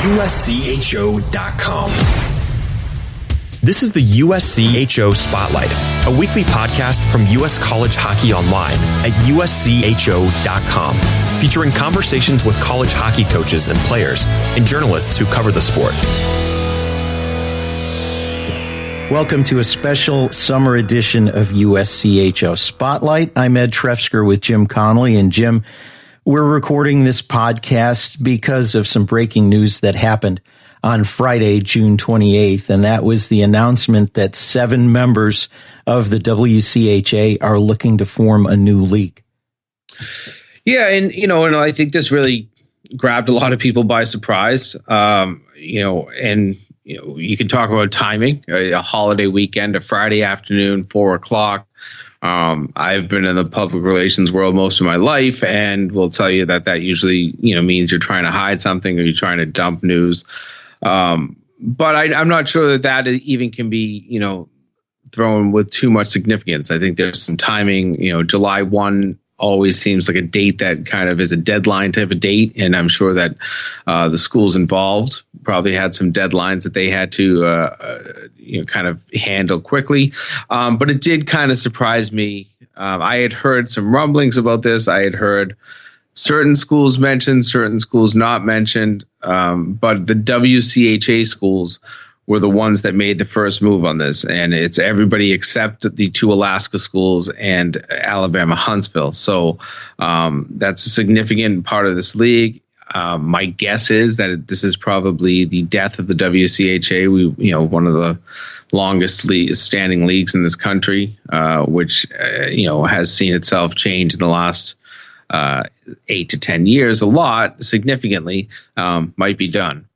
WCHO.com. This is the USCHO Spotlight, a weekly podcast from U.S. College Hockey Online at USCHO.com, featuring conversations with college hockey coaches and players and journalists who cover the sport. Welcome to a special summer edition of USCHO Spotlight. I'm Ed Trefzger with Jim Connelly. And Jim, we're recording this podcast because of some breaking news that happened on Friday, June 28th, and that was the announcement that 7 members of the WCHA are looking to form a new league. Yeah, and I think this really grabbed a lot of people by surprise. You can talk about timing, a holiday weekend, a Friday afternoon, 4:00. I've been in the public relations world most of my life, and will tell you that usually, means you're trying to hide something or you're trying to dump news. But I'm not sure that even can be, thrown with too much significance. I think there's some timing. July 1 always seems like a date that kind of is a deadline type of date. And I'm sure that the schools involved probably had some deadlines that they had to, kind of handle quickly. But it did kind of surprise me. I had heard some rumblings about this. I had heard certain schools mentioned, certain schools not mentioned. But the WCHA schools were the ones that made the first move on this. And it's everybody except the 2 Alaska schools and Alabama Huntsville. So that's a significant part of this league. My guess is that this is probably the death of the WCHA. One of the longest standing leagues in this country, which, has seen itself change in the last 8 to 10 years, a lot, significantly, might be done.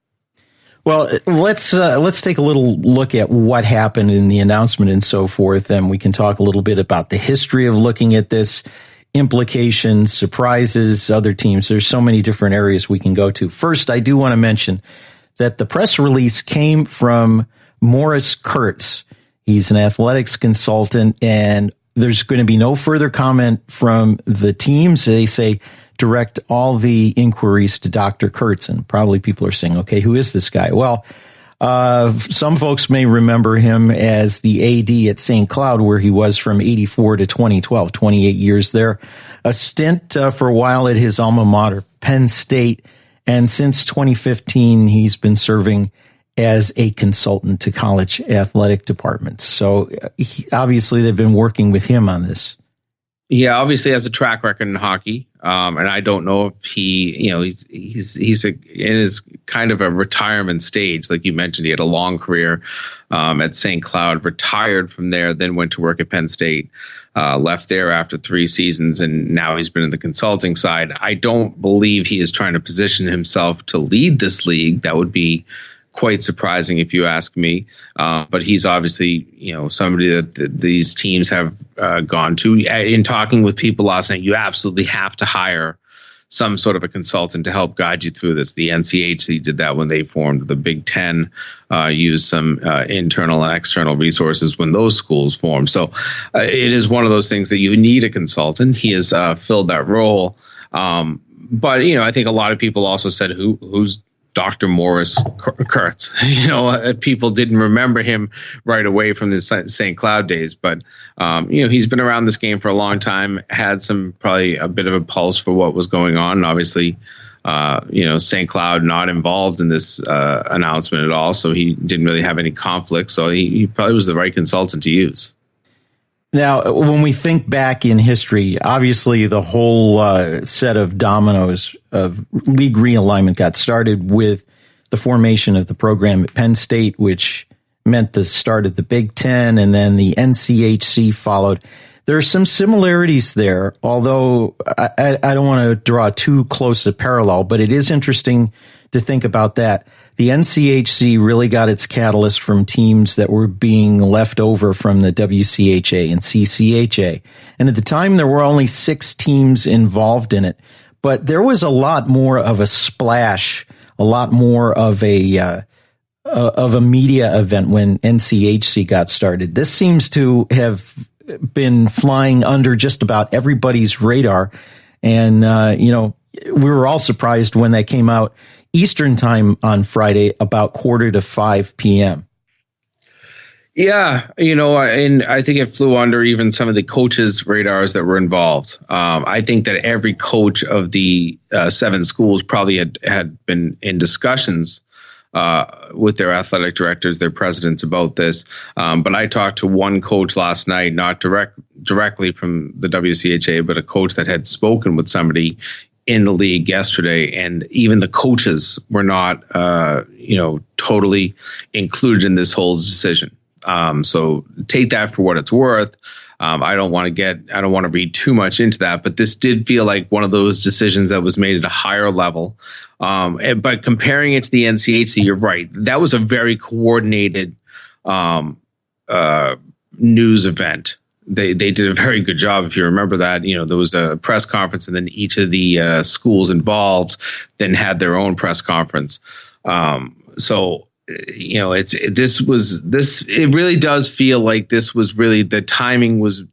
Well, let's take a little look at what happened in the announcement and so forth, and we can talk a little bit about the history of looking at this, implications, surprises, other teams. There's so many different areas we can go to. First, I do want to mention that the press release came from Morris Kurtz. He's an athletics consultant, and there's going to be no further comment from the teams. They say direct all the inquiries to Dr. Kurtz. And probably people are saying, okay, who is this guy? Well, some folks may remember him as the AD at St. Cloud, where he was from 84 to 2012, 28 years there. A stint for a while at his alma mater, Penn State. And since 2015, he's been serving as a consultant to college athletic departments. So obviously they've been working with him on this. Yeah, obviously has a track record in hockey. And I don't know if he's in his kind of a retirement stage. Like you mentioned, he had a long career at St. Cloud, retired from there, then went to work at Penn State, left there after 3 seasons, and now he's been in the consulting side. I don't believe he is trying to position himself to lead this league. That would be quite surprising if you ask me. But he's obviously, somebody that these teams have gone to. In talking with people last night, you absolutely have to hire some sort of a consultant to help guide you through this. The NCHC did that when they formed. The Big Ten used some internal and external resources when those schools formed. So it is one of those things that you need a consultant. He has filled that role. But, I think a lot of people also said, who's Dr. Morris Kurtz? People didn't remember him right away from the St. Cloud days, but he's been around this game for a long time, had probably a bit of a pulse for what was going on. And obviously, St. Cloud not involved in this announcement at all, so he didn't really have any conflict. So he probably was the right consultant to use. Now, when we think back in history, obviously the whole set of dominoes of league realignment got started with the formation of the program at Penn State, which meant the start of the Big Ten, and then the NCHC followed. There are some similarities there, although I don't want to draw too close a parallel, but it is interesting to think about that. The NCHC really got its catalyst from teams that were being left over from the WCHA and CCHA. And at the time, there were only 6 teams involved in it. But there was a lot more of a splash, a lot more of a media event when NCHC got started. This seems to have been flying under just about everybody's radar. And, we were all surprised when they came out Eastern time on Friday, about 4:45 p.m. Yeah, and I think it flew under even some of the coaches' radars that were involved. I think that every coach of the 7 schools probably had been in discussions with their athletic directors, their presidents about this. But I talked to one coach last night, not directly from the WCHA, but a coach that had spoken with somebody in the league yesterday, and even the coaches were not, totally included in this whole decision. So take that for what it's worth. I don't want to read too much into that, but this did feel like one of those decisions that was made at a higher level. But comparing it to the NCHC, you're right. That was a very coordinated news event. They did a very good job. If you remember that, there was a press conference, and then each of the schools involved then had their own press conference. It really does feel like this was really, the timing was,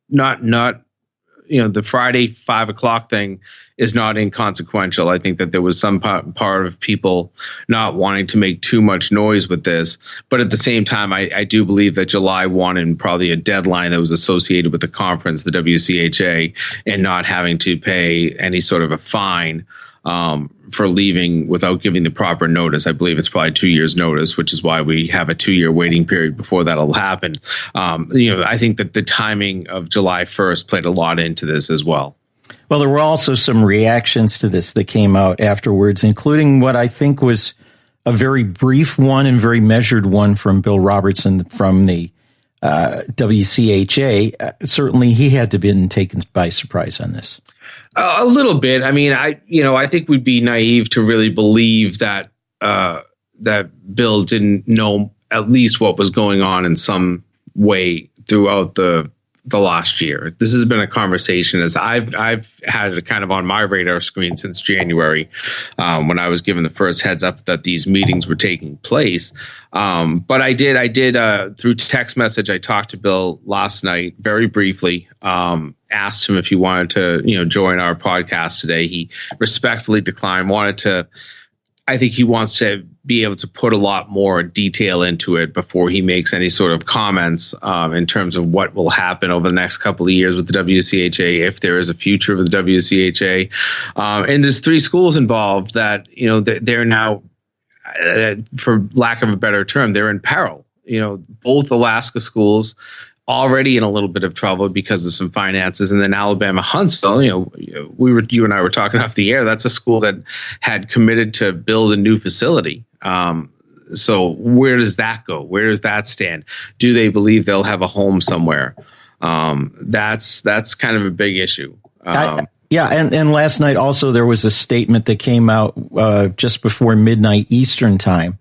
not the Friday 5 o'clock thing is not inconsequential. I think that there was some part of people not wanting to make too much noise with this. But at the same time, I do believe that July 1 and probably a deadline that was associated with the conference, the WCHA, and not having to pay any sort of a fine for leaving without giving the proper notice. I believe it's probably 2 years notice, which is why we have a 2-year waiting period before that'll happen. I think that the timing of July 1st played a lot into this as well. Well, there were also some reactions to this that came out afterwards, including what I think was a very brief one and very measured one from Bill Robertson from the WCHA. Certainly he had to have been taken by surprise on this. A little bit. I mean, I think we'd be naive to really believe that that Bill didn't know at least what was going on in some way throughout the last year. This has been a conversation as I've had it kind of on my radar screen since January, when I was given the first heads up that these meetings were taking place. But I did through text message. I talked to Bill last night very briefly. Asked him if he wanted to, join our podcast today. He respectfully declined. I think he wants to be able to put a lot more detail into it before he makes any sort of comments in terms of what will happen over the next couple of years with the WCHA, if there is a future of the WCHA. And there's 3 schools involved that, they're now, for lack of a better term, they're in peril. Both Alaska schools already in a little bit of trouble because of some finances, and then Alabama Huntsville. You and I were talking off the air. That's a school that had committed to build a new facility. So where does that go? Where does that stand? Do they believe they'll have a home somewhere? That's kind of a big issue. And last night also there was a statement that came out just before midnight Eastern time.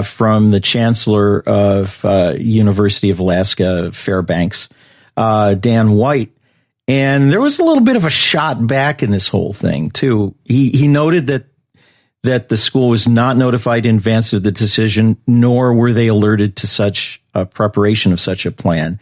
From the chancellor of University of Alaska, Fairbanks, Dan White. And there was a little bit of a shot back in this whole thing, too. He noted that the school was not notified in advance of the decision, nor were they alerted to such a preparation of such a plan,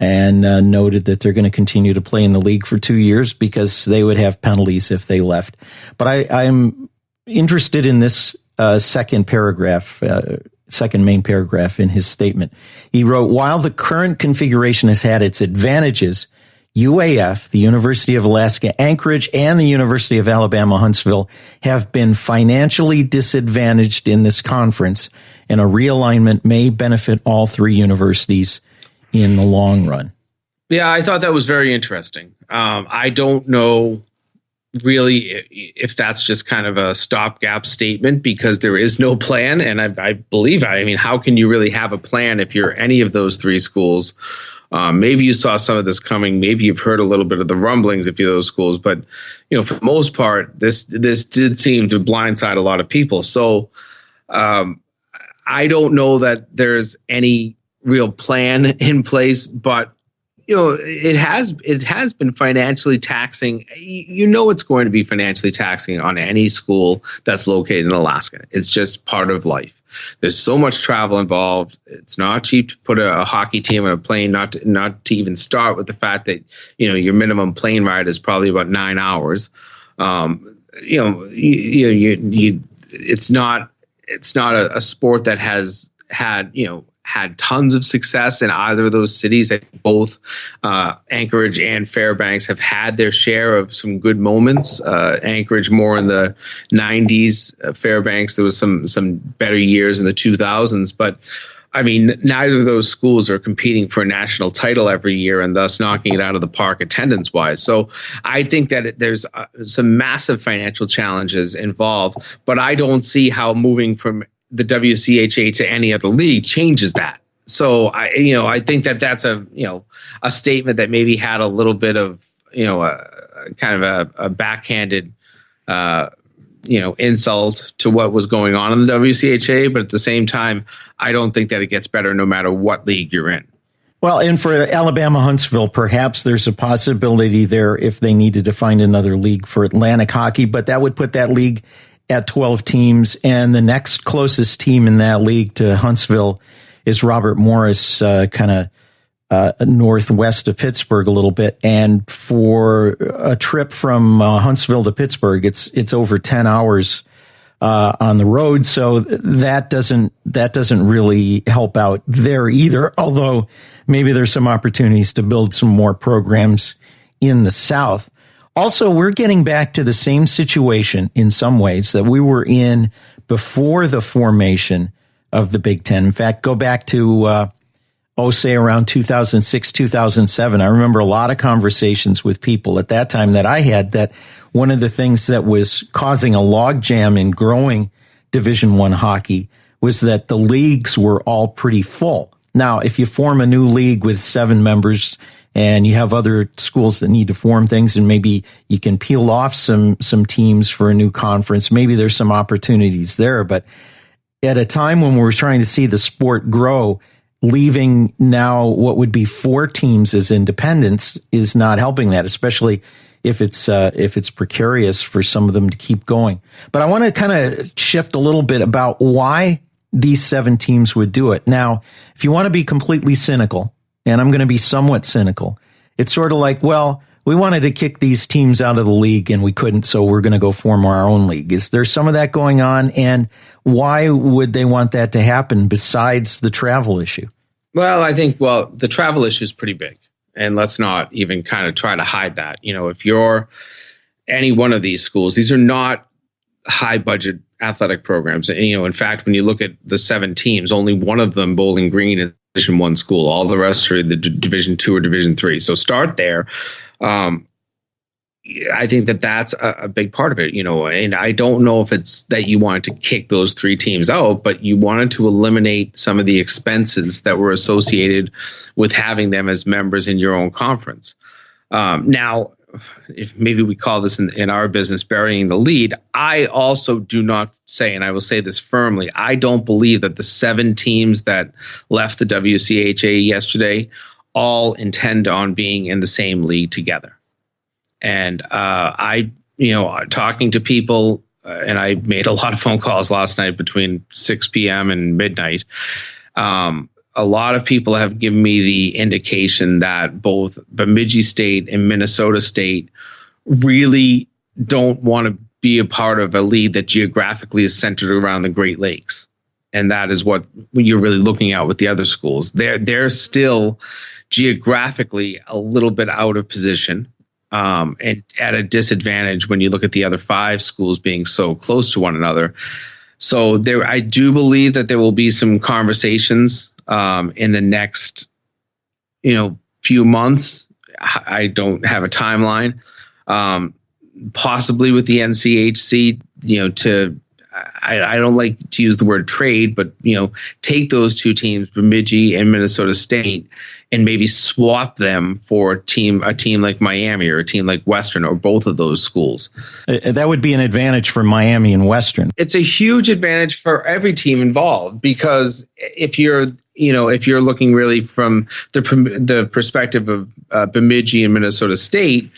and noted that they're going to continue to play in the league for 2 years because they would have penalties if they left. But I'm interested in this second main paragraph in his statement. He wrote, while the current configuration has had its advantages, UAF, the University of Alaska Anchorage, and the University of Alabama Huntsville have been financially disadvantaged in this conference, and a realignment may benefit all 3 universities in the long run. Yeah, I thought that was very interesting. I don't know really if that's just kind of a stopgap statement because there is no plan. And I believe, how can you really have a plan if you're any of those 3 schools? Maybe you saw some of this coming. Maybe you've heard a little bit of the rumblings if you're those schools. But, for the most part, this did seem to blindside a lot of people. So I don't know that there's any real plan in place, but it has been financially taxing. It's going to be financially taxing on any school that's located in Alaska. It's just part of life. There's so much travel involved. It's not cheap to put a hockey team on a plane, not to even start with the fact that, your minimum plane ride is probably about 9 hours. it's not a sport that has had tons of success in either of those cities. I think both Anchorage and Fairbanks have had their share of some good moments. Anchorage more in the 90s. Fairbanks, there was some better years in the 2000s. But I mean, neither of those schools are competing for a national title every year and thus knocking it out of the park attendance-wise. So I think that there's some massive financial challenges involved, but I don't see how moving from the WCHA to any other league changes that. So I think that that's a statement that maybe had a little bit of a backhanded insult to what was going on in the WCHA, but at the same time, I don't think that it gets better no matter what league you're in. Well, and for Alabama Huntsville, perhaps there's a possibility there if they needed to find another league for Atlantic hockey, but that would put that league at 12 teams, and the next closest team in that league to Huntsville is Robert Morris, northwest of Pittsburgh a little bit. And for a trip from Huntsville to Pittsburgh, it's over 10 hours on the road, so that doesn't really help out there either. Although maybe there's some opportunities to build some more programs in the South. Also, we're getting back to the same situation in some ways that we were in before the formation of the Big Ten. In fact, go back to, say around 2006, 2007. I remember a lot of conversations with people at that time that I had that one of the things that was causing a logjam in growing Division I hockey was that the leagues were all pretty full. Now, if you form a new league with 7 members, and you have other schools that need to form things, and maybe you can peel off some teams for a new conference. Maybe there's some opportunities there. But at a time when we're trying to see the sport grow, leaving now what would be 4 teams as independents is not helping that, especially if it's precarious for some of them to keep going. But I want to kind of shift a little bit about why these 7 teams would do it. Now, if you want to be completely cynical, and I'm going to be somewhat cynical, it's sort of like, well, we wanted to kick these teams out of the league and we couldn't, so we're going to go form our own league. Is there some of that going on? And why would they want that to happen besides the travel issue? Well, I think, the travel issue is pretty big. And let's not even kind of try to hide that. If you're any one of these schools, these are not high budget athletic programs. And, in fact, when you look at the 7 teams, only one of them, Bowling Green, is Division I school. All the rest are the Division II or Division III. So start there. I think that's a big part of it, and I don't know if it's that you wanted to kick those 3 teams out, but you wanted to eliminate some of the expenses that were associated with having them as members in your own conference. Now, if maybe we call this in our business burying the lead, I also do not say, and I will say this firmly, I don't believe that the 7 teams that left the WCHA yesterday all intend on being in the same league together. And talking to people, and I made a lot of phone calls last night between 6 p.m. and midnight. A lot of people have given me the indication that both Bemidji State and Minnesota State really don't want to be a part of a league that geographically is centered around the Great Lakes. And that is what you're really looking at with the other schools. They're still geographically a little bit out of position. And at a disadvantage when you look at the other 5 schools being so close to one another. So I do believe that there will be some conversations in the next, few months. I don't have a timeline. Possibly with the NCHC, I don't like to use the word trade, but take those 2 teams, Bemidji and Minnesota State, and maybe swap them for a team like Miami or a team like Western or both of those schools. That would be an advantage for Miami and Western. It's a huge advantage for every team involved, because if you're looking really from the perspective of Bemidji and Minnesota State,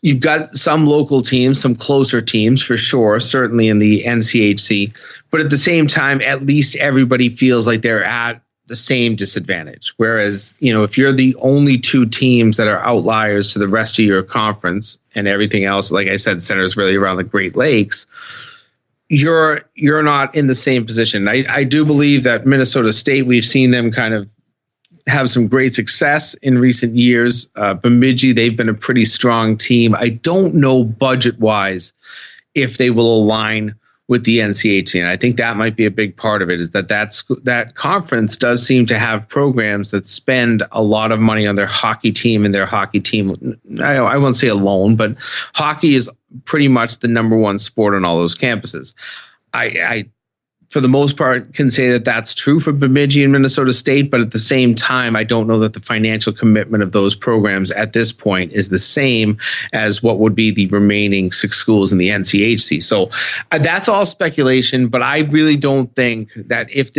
you've got some local teams, some closer teams for sure, certainly in the NCHC. But at the same time, at least everybody feels like they're at the same disadvantage. Whereas, if you're the only two teams that are outliers to the rest of your conference and everything else, like I said, centers really around the Great Lakes, you're not in the same position. I do believe that Minnesota State, we've seen them kind of have some great success in recent years. Bemidji, they've been a pretty strong team. I don't know budget-wise if they will align with the NCHC, and I think that might be a big part of it, is that conference does seem to have programs that spend a lot of money on their hockey team, and their hockey team, I won't say alone, but hockey is pretty much the number one sport on all those campuses. I for the most part, can say that that's true for Bemidji and Minnesota State, but at the same time, I don't know that the financial commitment of those programs at this point is the same as what would be the remaining 6 schools in the NCHC. So that's all speculation, but I really don't think that if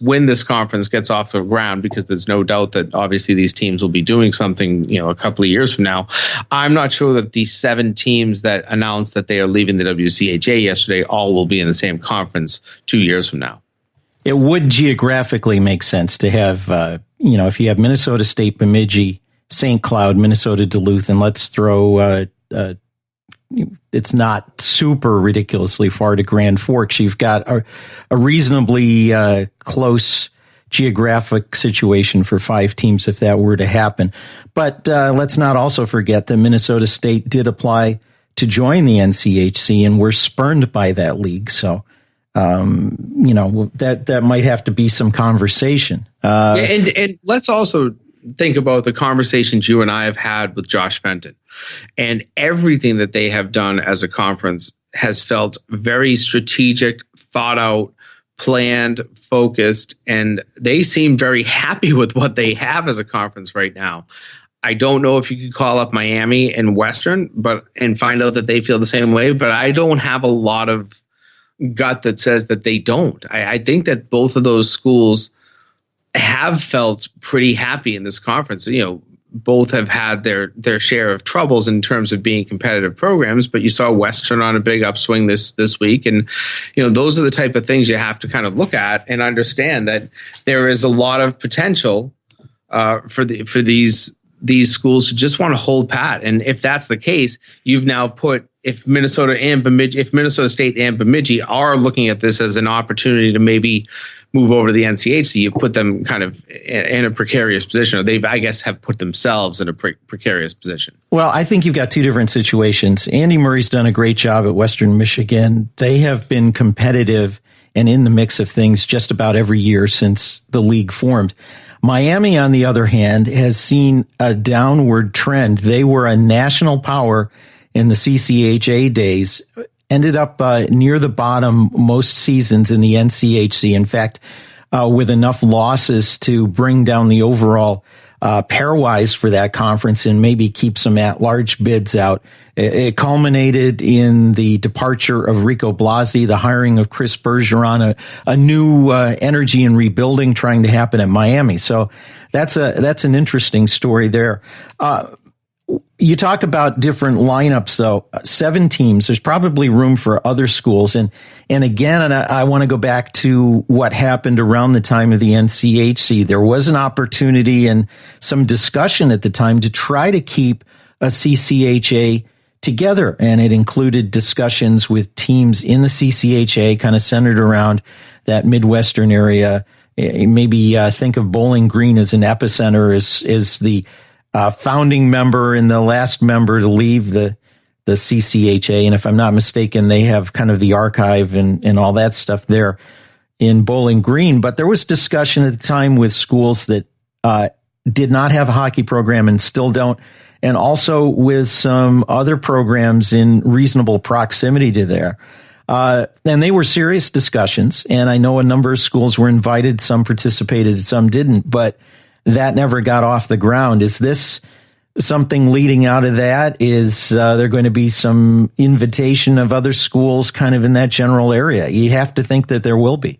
when this conference gets off the ground, because there's no doubt that obviously these teams will be doing something, a couple of years from now, I'm not sure that the 7 teams that announced that they are leaving the WCHA yesterday all will be in the same conference 2 years from now. It would geographically make sense to have, if you have Minnesota State, Bemidji, St. Cloud, Minnesota Duluth, and let's throw, it's not super ridiculously far to Grand Forks. You've got a reasonably close geographic situation for 5 teams if that were to happen. But let's not also forget that Minnesota State did apply to join the NCHC and were spurned by that league. So, that might have to be some conversation. And let's also think about the conversations you and I have had with Josh Fenton, and everything that they have done as a conference has felt very strategic, thought out, planned, focused, and they seem very happy with what they have as a conference right now. I don't know if you could call up Miami and Western and find out that they feel the same way, but I don't have a lot of gut that says that they don't. I think that both of those schools have felt pretty happy in this conference. Both have had their share of troubles in terms of being competitive programs, but you saw Western on a big upswing this week. And, those are the type of things you have to kind of look at and understand that there is a lot of potential for these schools to just want to hold pat. And if that's the case, you've now put, if Minnesota State and Bemidji are looking at this as an opportunity to maybe move over to the NCHC, you put them kind of in a precarious position, or they, I guess, have put themselves in a precarious position. Well, I think you've got 2 different situations. Andy Murray's done a great job at Western Michigan. They have been competitive and in the mix of things just about every year since the league formed. Miami, on the other hand, has seen a downward trend. They were a national power in the CCHA days, ended up near the bottom most seasons in the NCHC. In fact, with enough losses to bring down the overall pairwise for that conference and maybe keep some at-large bids out. It culminated in the departure of Rico Blasi, the hiring of Chris Bergeron, a new energy and rebuilding trying to happen at Miami. So that's an interesting story there. You talk about different lineups, though. 7 teams. There's probably room for other schools. And again, I want to go back to what happened around the time of the NCHC. There was an opportunity and some discussion at the time to try to keep a CCHA together. And it included discussions with teams in the CCHA kind of centered around that Midwestern area. Maybe think of Bowling Green as an epicenter, as the founding member and the last member to leave the CCHA. And if I'm not mistaken, they have kind of the archive and all that stuff there in Bowling Green. But there was discussion at the time with schools that did not have a hockey program and still don't, and also with some other programs in reasonable proximity to there. And they were serious discussions. And I know a number of schools were invited, some participated, some didn't, but that never got off the ground. Is this something leading out of that? Is there going to be some invitation of other schools kind of in that general area? You have to think that there will be.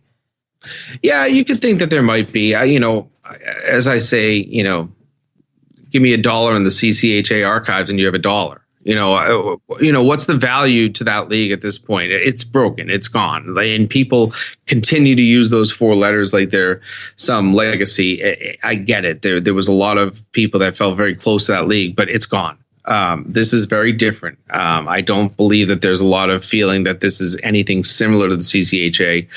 Yeah, you could think that there might be. As I say, give me $1 in the CCHA archives and you have $1. What's the value to that league at this point? It's broken. It's gone. And people continue to use those four letters like they're some legacy. I get it. There was a lot of people that felt very close to that league, but it's gone. This is very different. I don't believe that there's a lot of feeling that this is anything similar to the CCHA.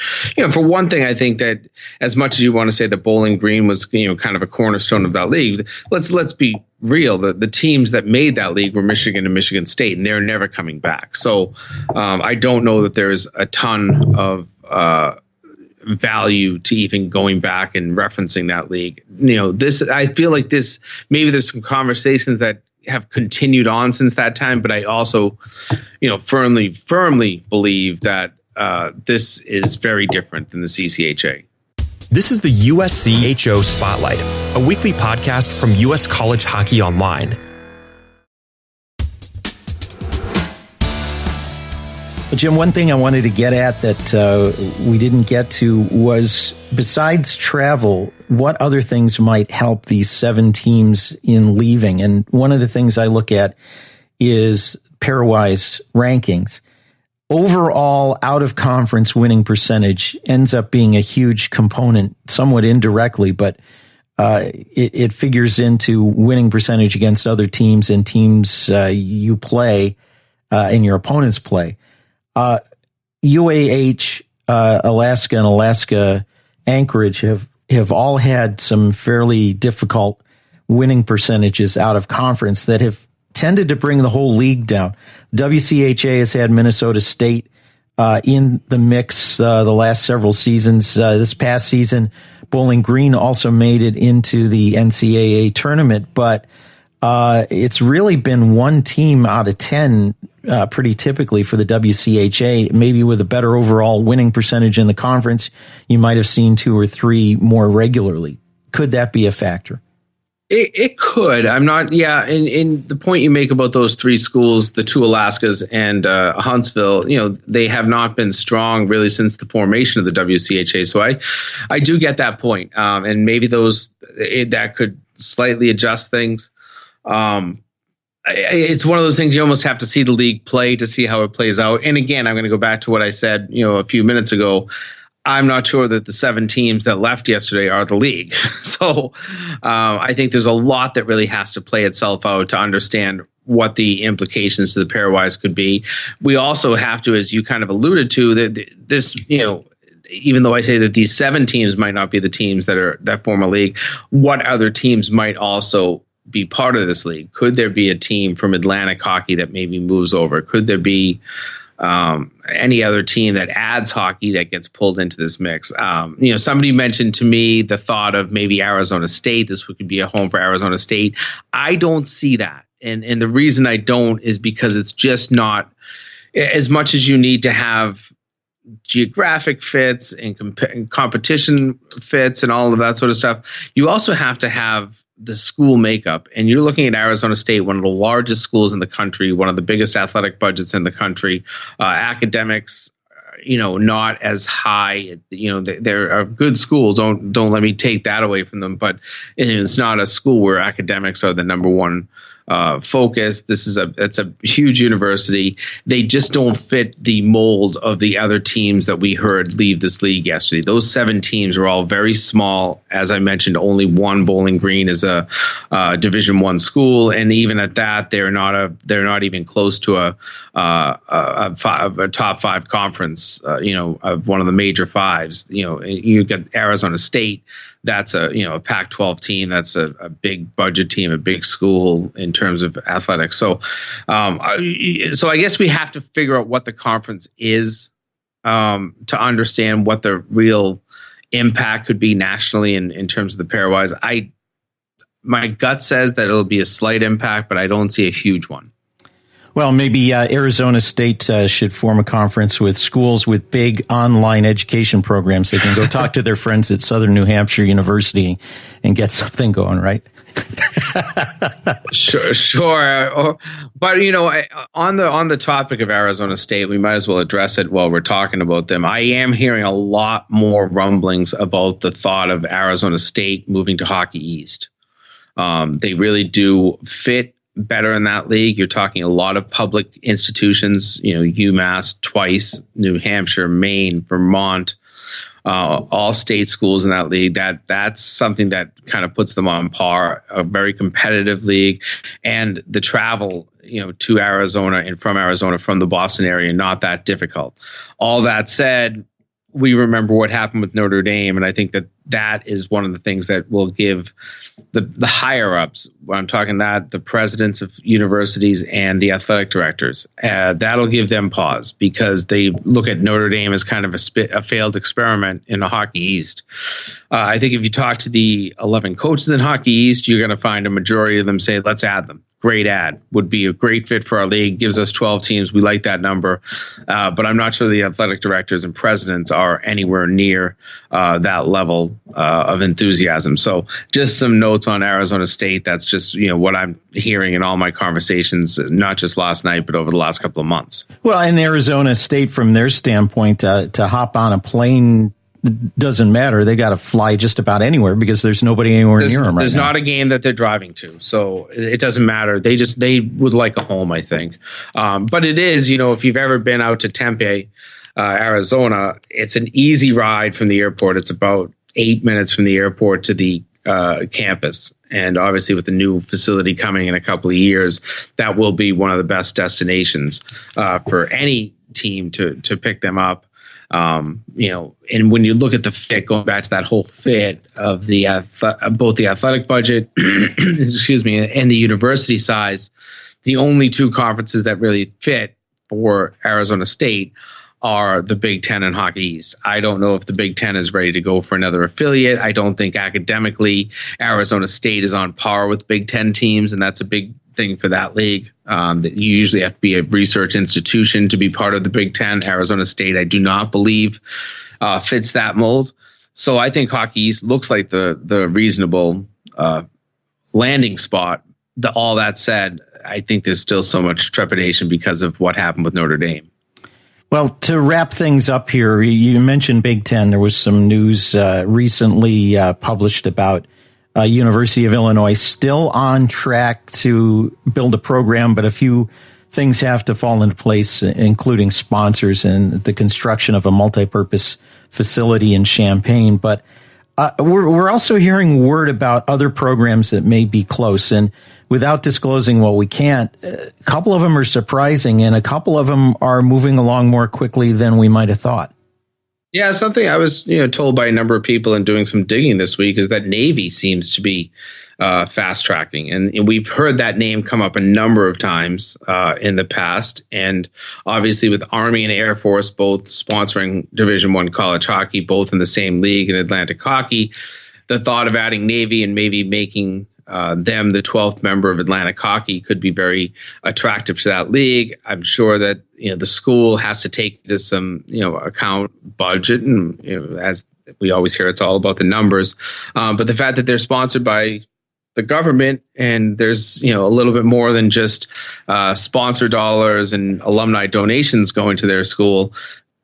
For one thing, I think that as much as you want to say that Bowling Green was, kind of a cornerstone of that league, let's be real. The teams that made that league were Michigan and Michigan State, and they're never coming back. So I don't know that there's a ton of value to even going back and referencing that league. I feel like maybe there's some conversations that have continued on since that time, but I also, firmly believe that this is very different than the CCHA. This is the USCHO Spotlight, a weekly podcast from U.S. College Hockey Online. Well, Jim, one thing I wanted to get at that we didn't get to was, besides travel, what other things might help these 7 teams in leaving? And one of the things I look at is pairwise rankings. Overall, out-of-conference winning percentage ends up being a huge component, somewhat indirectly, but it figures into winning percentage against other teams and teams you play and your opponents play. UAH, Alaska, and Alaska Anchorage have all had some fairly difficult winning percentages out of conference that have tended to bring the whole league down. WCHA has had Minnesota State in the mix the last several seasons. This past season, Bowling Green also made it into the NCAA tournament, but it's really been one team out of 10 pretty typically for the WCHA, maybe with a better overall winning percentage in the conference. You might have seen 2 or 3 more regularly. Could that be a factor? It could. I'm not. Yeah. And the point you make about those 3 schools, the 2 Alaskas and Huntsville, they have not been strong really since the formation of the WCHA. So I do get that point. And maybe that could slightly adjust things. It's one of those things you almost have to see the league play to see how it plays out. And again, I'm going to go back to what I said, a few minutes ago. I'm not sure that the 7 teams that left yesterday are the league. So I think there's a lot that really has to play itself out to understand what the implications to the pairwise could be. We also have to, as you kind of alluded to, that this, even though I say that these 7 teams might not be the teams that form a league, what other teams might also be part of this league? Could there be a team from Atlantic hockey that maybe moves over? Could there be any other team that adds hockey that gets pulled into this mix? Somebody mentioned to me the thought of maybe Arizona State. This could be a home for Arizona State. I don't see that. And the reason I don't is because it's just not, as much as you need to have geographic fits and competition fits and all of that sort of stuff, you also have to have the school makeup. And you're looking at Arizona State, one of the largest schools in the country, one of the biggest athletic budgets in the country. Academics, not as high. They're a good school. Don't let me take that away from them. But it's not a school where academics are the number one focus. It's a huge university. They just don't fit the mold of the other teams that we heard leave this league yesterday. Those 7 teams are all very small. As I mentioned, only one, Bowling Green, is a Division I school, and even at that, they're not even close to a top 5 conference. Of one of the major 5s. You get Arizona State. That's a Pac-12 team. That's a big budget team, a big school in terms of athletics. So I guess we have to figure out what the conference is to understand what the real impact could be nationally in terms of the pairwise. My gut says that it'll be a slight impact, but I don't see a huge one. Well, maybe Arizona State should form a conference with schools with big online education programs. They can go talk to their friends at Southern New Hampshire University and get something going, right? Sure. But, on the topic of Arizona State, we might as well address it while we're talking about them. I am hearing a lot more rumblings about the thought of Arizona State moving to Hockey East. They really do fit better in that league. You're talking a lot of public institutions, UMass twice, New Hampshire, Maine, Vermont, all state schools in that league. That's something that kind of puts them on par. A very competitive league, and the travel, to Arizona and from Arizona, from the Boston area, not that difficult. All that said, we remember what happened with Notre Dame, and I think that is one of the things that will give the higher ups, when I'm talking that, the presidents of universities and the athletic directors, that'll give them pause, because they look at Notre Dame as kind of a failed experiment in the Hockey East. I think if you talk to the 11 coaches in Hockey East, you're going to find a majority of them say, let's add them. Great ad, would be a great fit for our league, gives us 12 teams. We like that number. But I'm not sure the athletic directors and presidents are anywhere near that level of enthusiasm. So just some notes on Arizona State. That's just, what I'm hearing in all my conversations, not just last night, but over the last couple of months. Well, in Arizona State, from their standpoint, to hop on a plane doesn't matter. They got to fly just about anywhere because there's nobody anywhere near them right now. There's not a game that they're driving to, so it doesn't matter. They would like a home, I think. But it is, if you've ever been out to Tempe, Arizona, it's an easy ride from the airport. It's about 8 minutes from the airport to the campus. And obviously with the new facility coming in a couple of years, that will be one of the best destinations for any team to pick them up. And when you look at the fit, going back to that whole fit of the both the athletic budget, excuse me, and the university size, the only two conferences that really fit for Arizona State are the Big Ten and Hockey East. I don't know if the Big Ten is ready to go for another affiliate. I don't think academically Arizona State is on par with Big Ten teams, and that's a big thing for that league. That you usually have to be a research institution to be part of the Big Ten. Arizona State, I do not believe, fits that mold. So I think Hockey East looks like the reasonable landing spot. All that said, I think there's still so much trepidation because of what happened with Notre Dame. Well, to wrap things up here, you mentioned Big Ten. There was some news recently published about University of Illinois still on track to build a program, but a few things have to fall into place, including sponsors and the construction of a multi-purpose facility in Champaign. But we're also hearing word about other programs that may be close. And without disclosing what we can't, a couple of them are surprising, and a couple of them are moving along more quickly than we might have thought. Yeah, something I was told by a number of people in doing some digging this week is that Navy seems to be fast tracking, and we've heard that name come up a number of times in the past. And obviously, with Army and Air Force both sponsoring Division I college hockey, both in the same league in Atlantic Hockey, the thought of adding Navy and maybe making them the 12th member of Atlantic Hockey could be very attractive to that league. I'm sure that the school has to take into some account budget, and as we always hear, it's all about the numbers. But the fact that they're sponsored by the government, and there's a little bit more than just sponsor dollars and alumni donations going to their school,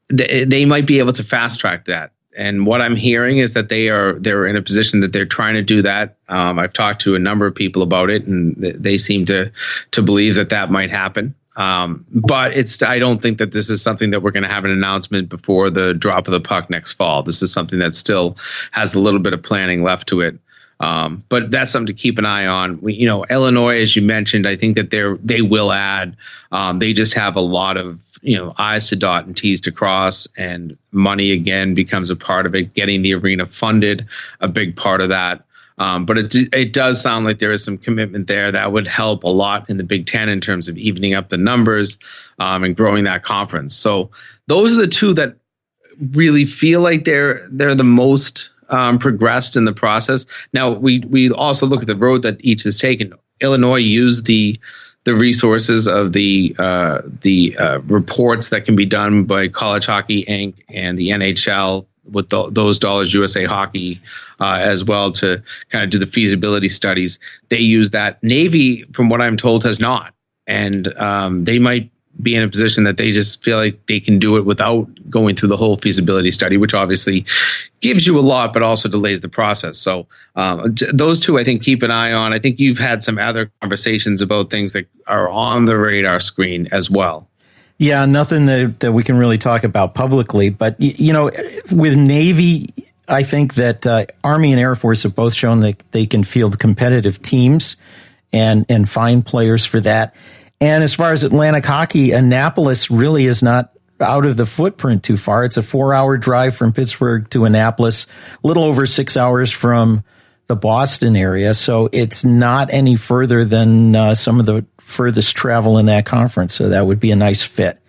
they might be able to fast track that. And what I'm hearing is that they're in a position that they're trying to do that. I've talked to a number of people about it, and they seem to believe that might happen. But I don't think that this is something that we're going to have an announcement before the drop of the puck next fall. This is something that still has a little bit of planning left to it. But that's something to keep an eye on. Illinois, as you mentioned, I think that they will add. They just have a lot of I's to dot and T's to cross, and money again becomes a part of it. Getting the arena funded, a big part of that. But it does sound like there is some commitment there that would help a lot in the Big Ten in terms of evening up the numbers and growing that conference. So those are the two that really feel like they're the most progressed in the process. Now we also look at the road that each has taken. Illinois used the resources of the reports that can be done by College Hockey Inc. and the NHL with those dollars, USA Hockey as well, to kind of do the feasibility studies. They use that. Navy, from what I'm told, has not, and they might be in a position that they just feel like they can do it without going through the whole feasibility study, which obviously gives you a lot, but also delays the process. So those two, I think, keep an eye on. I think you've had some other conversations about things that are on the radar screen as well. Yeah, nothing that we can really talk about publicly. But, with Navy, I think that Army and Air Force have both shown that they can field competitive teams and find players for that. And as far as Atlantic hockey, Annapolis really is not out of the footprint too far. It's a 4-hour drive from Pittsburgh to Annapolis, a little over 6 hours from the Boston area. So it's not any further than some of the furthest travel in that conference. So that would be a nice fit.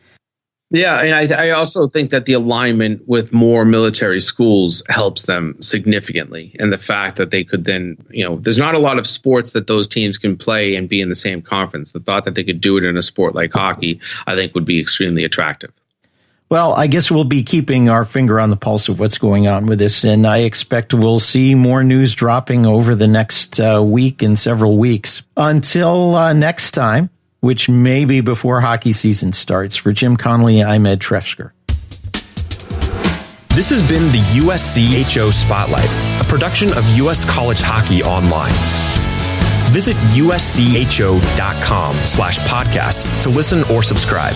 Yeah, and I also think that the alignment with more military schools helps them significantly. And the fact that they could then, there's not a lot of sports that those teams can play and be in the same conference. The thought that they could do it in a sport like hockey, I think would be extremely attractive. Well, I guess we'll be keeping our finger on the pulse of what's going on with this. And I expect we'll see more news dropping over the next week and several weeks. Until next time, which may be before hockey season starts. For Jim Connelly, I'm Ed Trefzger. This has been the USCHO Spotlight, a production of U.S. College Hockey Online. Visit uscho.com/podcasts to listen or subscribe.